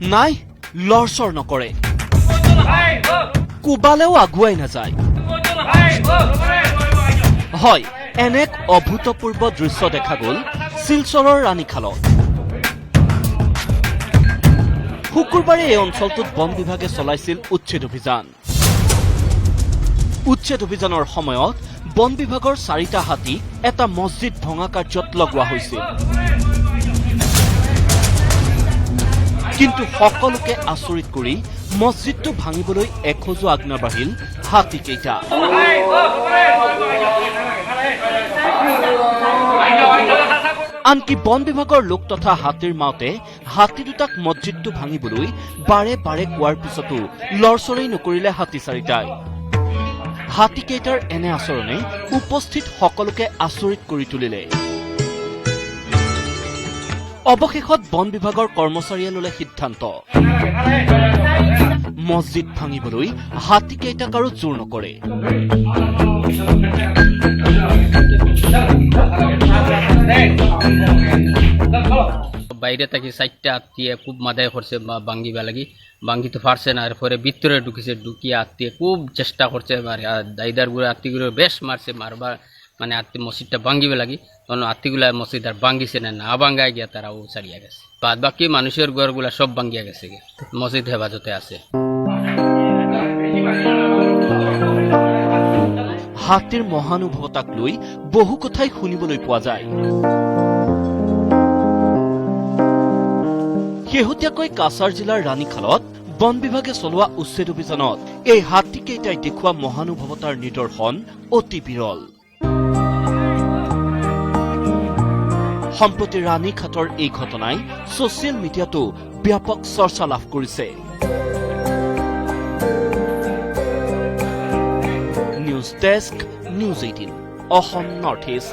নাই লৰচৰ নকৰে কোবালেও আগুৱাই নাযায় হয় এনে এক অভূতপূৰ্ব দৃশ্য দেখা গ'ল শিলচৰৰ ৰাণীখালত শুকুৰবাৰে এই অঞ্চলটোত বন বিভাগে চলাইছিল উচ্ছেদ অভিযান উচ্ছেদ অভিযানৰ সময়ত বন বিভাগৰ 4টা হাতী এটা মছজিদ ভঙা কাৰ্যত লগোৱা হৈছিল কিন্তু সকলোকে আচৰিত কৰি মছজিদটো ভাঙিবলৈ এখোজো আজ্ঞা বাঢ়িল হাতীকেইটা আনকি বন বিভাগৰ লোক তথা হাতীৰ মাওতে হাতী দুটাক মছজিদটো ভাঙিবলৈ বাৰে বাৰে কোৱাৰ পিছতো লৰচৰেই নকৰিলে হাতী 4টাই হাতীকেইটাৰ এনে আচৰণে উপস্থিত সকলোকে আচৰিত কৰি তুলিলে অৱশেষত বন বিভাগৰ কৰ্মচাৰীয়ে ললে সিদ্ধান্ত মছজিদ ভাঙিবলৈ হাতীকেইটাক আৰু জোৰ নকৰে বাইরে থেকে 4টা হাতিয়ে খুব মাথায় করছে ভাঙ্গিবা লাগি ভাঙ্গিতে পারছে না এরপরে ভিতরে ঢুকেছে ঢুকিয়ে হাতিয়ে খুব চেষ্টা করছে দাইদারগুলো হাতিগুলো বেশ মারছে মারবার মানে হাতি মসজিদটা ভাঙ্গিবে লাগি তখন হাতিগুলা মসজিদ আর ভাঙ্গিছে না ভাঙ্গায় গিয়া তারাও ছাড়িয়া গেছে বাদ বাকি মানুষের ঘরগুলা সব ভাঙ্গিয়া গেছে মসজিদ হেফাজতে আছে হাতীৰ মহানুভৱতাক লৈ বহু কথাই শুনিবলৈ পোৱা যায় শেহতীয়াকৈ কাছাৰ জিলাৰ ৰাণীখালত বন বিভাগে চলোৱা উচ্ছেদ অভিযানত এই হাতীকেইটাই দেখুওৱা মহানুভৱতাৰ নিদৰ্শন অতি বিৰল সম্প্ৰতি ৰাণীখাটৰ এই ঘটনাই ছচিয়েল মিডিয়াতো ব্যাপক চৰ্চা লাভ কৰিছে news desk news 18 Assam north east